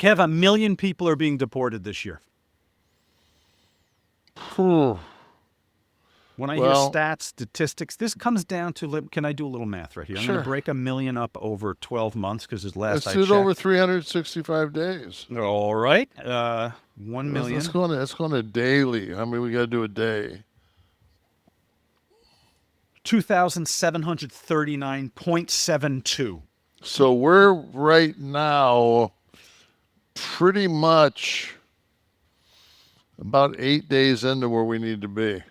Kev, 1 million people are being deported this year. Whew. When I hear Well, stats, statistics, this comes down to, can I do a little math right here? I'm going to sure. break 1 million up over 12 months because as last Let's I do it over checked. 365 days. All right. 1 Let's million. go on. Let's go on a daily. I mean, we got to do a day. 2,739.72. So we're right now pretty much about 8 days into where we need to be.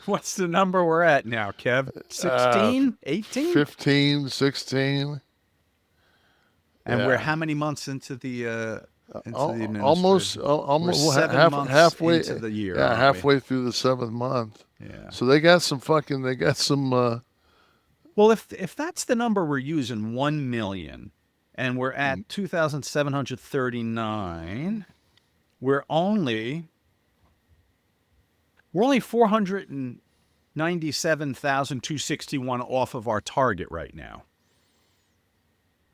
What's the number we're at now, Kev? Uh, 16? 18? 15, 16. And we're Yeah. how many months into the Almost, administration? We're almost 7 months halfway. into the year, Yeah, aren't we? halfway through the 7th month. Yeah. So they got some. Well, if that's the number we're using, 1 million, and we're at 2,739, we're only 497,261 off of our target right now.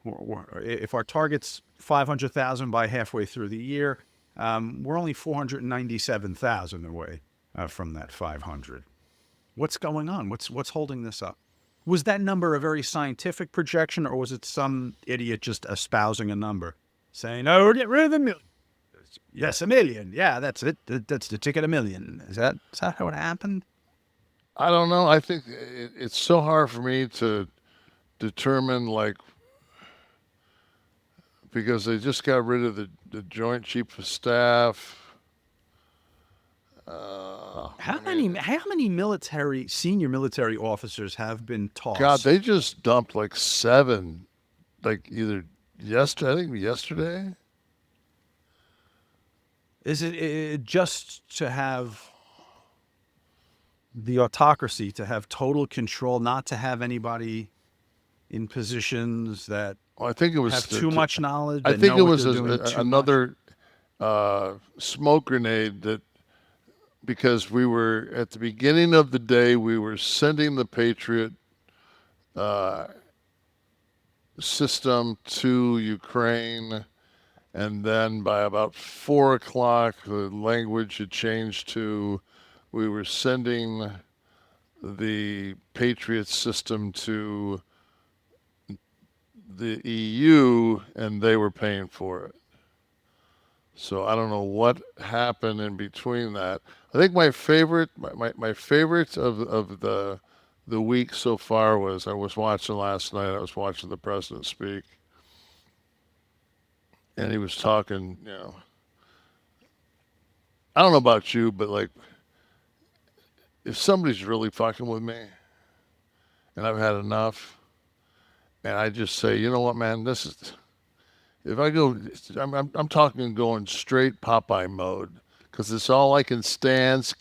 If our target's 500,000 by halfway through the year, we're only 497,000 away from that 500. What's going on? What's holding this up? Was that number a very scientific projection, or was it some idiot just espousing a number, saying, "Oh, we'll get rid of the million"? Yes, 1 million. Yeah, that's it. That's the ticket, 1 million. Is that how it happened? I don't know. I think it's so hard for me to determine, like, because they just got rid of the Joint Chief of Staff. How I many mean, senior military officers have been God, tossed? they just dumped like 7, like either yesterday, I think yesterday. Is it just to have the autocracy, to have total control, not to have anybody in positions that Well, I think it was have too much knowledge, I that think know it what was they're doing too much? another smoke grenade that because we were at the beginning of the day we were sending the Patriot uh, system to Ukraine, and then by about 4 o'clock the language had changed to we were sending the Patriot system to the EU, and they were paying for it. So I don't know what happened in between that. I think my favorite of the week so far was I was watching last night. I was watching the president speak, and he was talking. I don't know about you, but like if somebody's really fucking with me, and I've had enough, and I just say, you know what, man, this is. If I go, I'm talking going straight Popeye mode because it's all I can stand.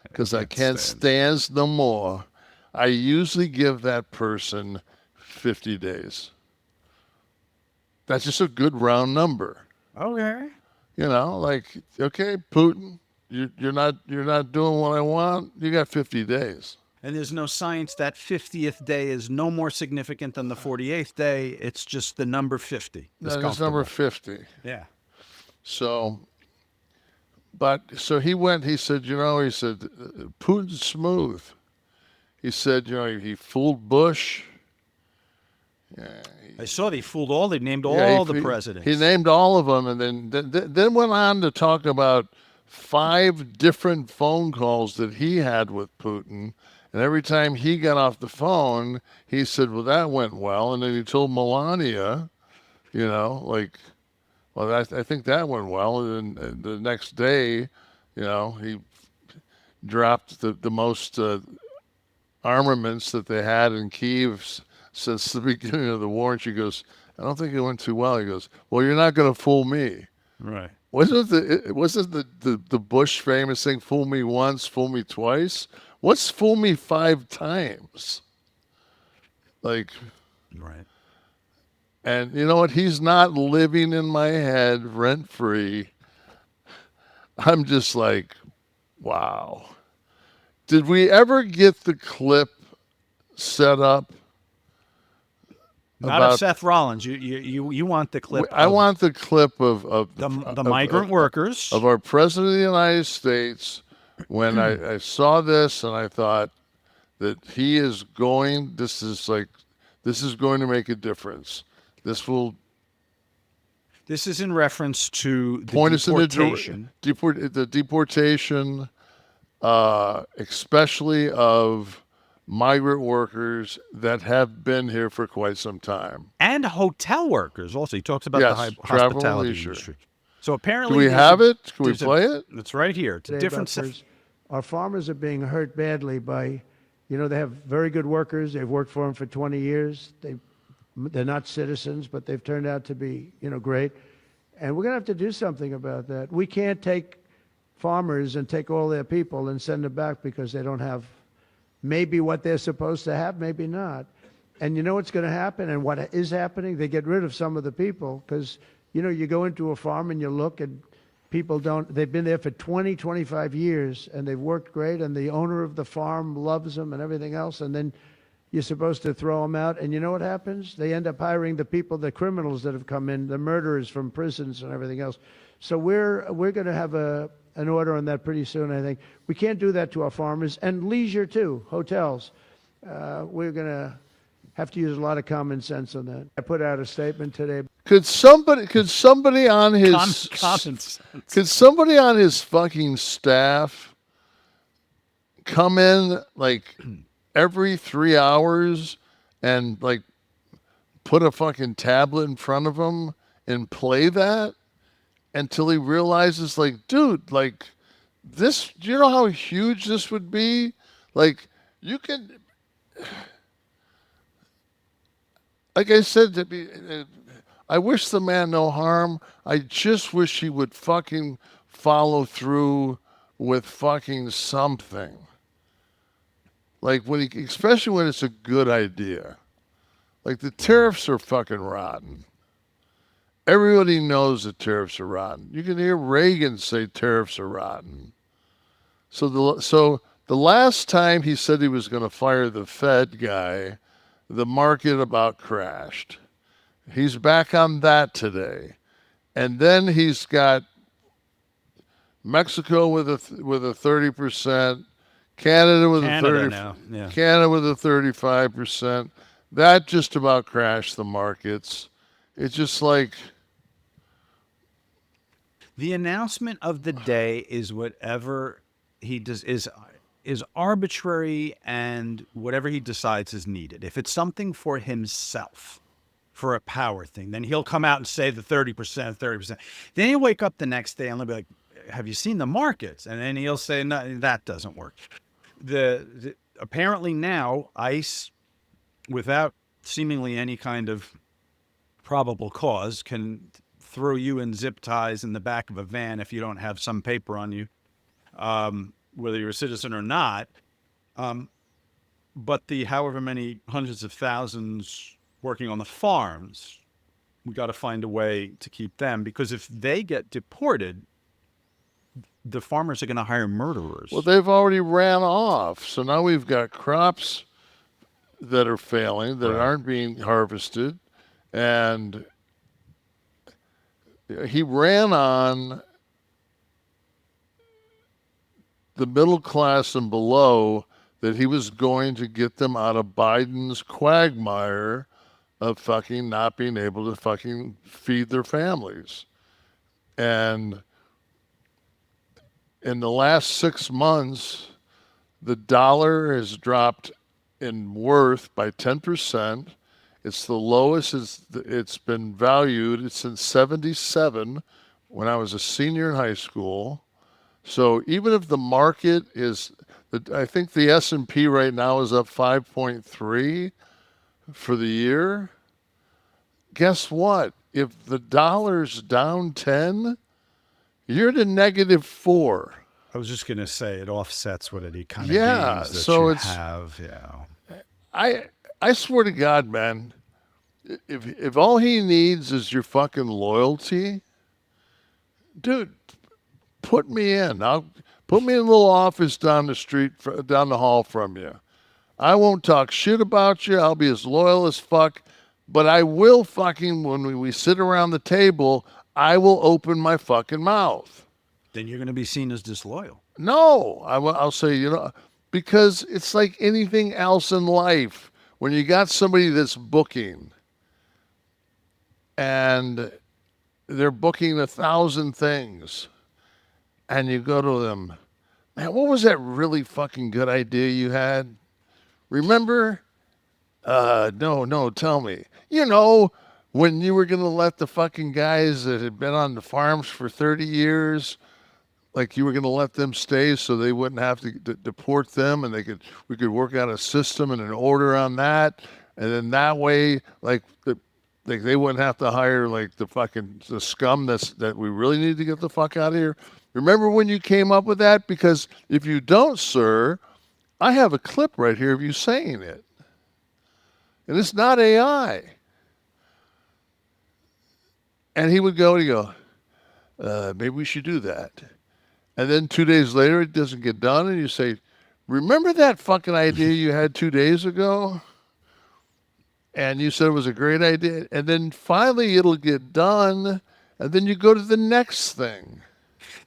Because I Can't can't stand. stand no more. I usually give that person 50 days. That's just a good round number. Okay. Like, okay, Putin, you're not doing what I want. You got 50 days. And there's no science that 50th day is no more significant than the 48th day. It's just the number 50 is That is number comfortable. 50. Yeah. So, but so he went. He said Putin's smooth. He said, he fooled Bush. Yeah, I saw they named Yeah, all the he presidents. named all of them, and then went on to talk about 5 different phone calls that he had with Putin. And every time he got off the phone, he said, "Well, that went well." And then he told Melania, like, "Well, I think that went well." And then the next day, he dropped the most armaments that they had in Kiev since the beginning of the war. And she goes, "I don't think it went too well." He goes, "Well, you're not going to fool me." Right. Wasn't the Bush famous thing, "Fool me once, fool me twice"? What's "fool me 5 times"? Like, Right. and you know what? He's not living in my head rent free. I'm just like, wow. Did we ever get the clip set up? Not of about. Seth Rollins. You want the clip I of want the clip the migrant workers. of our president of the United States when I saw this and I thought that he is going. This is going to make a difference. This will This is in reference to the point us in deportation. the deportation, especially of migrant workers that have been here for quite some time. And hotel workers also. He talks about the Yes, travel and hospitality leisure. industry. So Do apparently we there's a have it? Can we there's a play it? it's right here. It's a Today different about our farmers are being hurt badly by, they have very good workers. They've worked for them for 20 years. They're not citizens, but they've turned out to be, great. And we're going to have to do something about that. We can't take farmers and take all their people and send them back because they don't have maybe what they're supposed to have, maybe not. And you know what's going to happen and what is happening? They get rid of some of the people because, you go into a farm and you look and people they've been there for 20, 25 years and they've worked great and the owner of the farm loves them and everything else. And then you're supposed to throw them out. And you know what happens? They end up hiring the people, the criminals that have come in, the murderers from prisons and everything else. So we're going to have an order on that pretty soon, I think. We can't do that to our farmers and leisure too, hotels. We're going to have to use a lot of common sense on that. I put out a statement today. Could somebody on his common sense. could somebody on his fucking staff come in like every 3 hours and like put a fucking tablet in front of him and play that until he realizes, like, dude, like this, do you know how huge this would be? Like, you can, like I said, I wish the man no harm. I just wish he would fucking follow through with fucking something. Like especially when it's a good idea. Like the tariffs are fucking rotten. Everybody knows the tariffs are rotten. You can hear Reagan say tariffs are rotten. So the last time he said he was going to fire the Fed guy, the market about crashed. He's back on that today. And then he's got Mexico with a 30%, Canada with a 30 now. Yeah. Canada with a 35%. That just about crashed the markets. It's just like The announcement of the day is whatever he does is arbitrary, and whatever he decides is needed. If it's something for himself, for a power thing, then he'll come out and say the 30%, 30%. Then he'll wake up the next day and they'll be like, have you seen the markets? And then he'll say, no, that doesn't work. Apparently now ICE, without seemingly any kind of probable cause, can throw you in zip ties in the back of a van if you don't have some paper on you, whether you're a citizen or not. But the however many hundreds of thousands working on the farms, we got to find a way to keep them, because if they get deported, the farmers are going to hire murderers. well, they've already ran off. So now we've got crops that are failing, that aren't being harvested. And he ran on the middle class and below, that he was going to get them out of Biden's quagmire of fucking not being able to fucking feed their families. And in the last 6 months, the dollar has dropped in worth by 10%. It's the lowest it's been valued since 77, when I was a senior in high school. So even if the market is, I think the S&P right now is up 5.3 for the year. Guess what? If the dollar's down 10, you're at a -4. I was just going to say it offsets what any kind of Yeah, gains that so you it's- have. Yeah. I swear to God, man, if all he needs is your fucking loyalty, dude, put me in. Put me in a little office down the street, down the hall from you. I won't talk shit about you. I'll be as loyal as fuck. But I will fucking, when we sit around the table, I will open my fucking mouth. Then you're going to be seen as disloyal. No, I'll say, because it's like anything else in life. When you got somebody that's booking and they're booking 1,000 things, and you go to them, man, what was that really fucking good idea you had? Remember? No, tell me. When you were going to let the fucking guys that had been on the farms for 30 years, like you were going to let them stay so they wouldn't have to deport them, and we could work out a system and an order on that, and then that way, like they wouldn't have to hire like the scum that we really need to get the fuck out of here. Remember when you came up with that? Because if you don't, sir, I have a clip right here of you saying it, and it's not AI. And he would go, maybe we should do that. And then 2 days later, it doesn't get done, and you say, remember that fucking idea you had 2 days ago? And you said it was a great idea. And then finally it'll get done, and then you go to the next thing.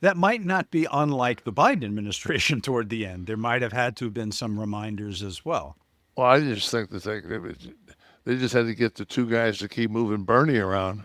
That might not be unlike the Biden administration toward the end. There might have had to have been some reminders as well. Well, I just think that they just had to get the two guys to keep moving Bernie around.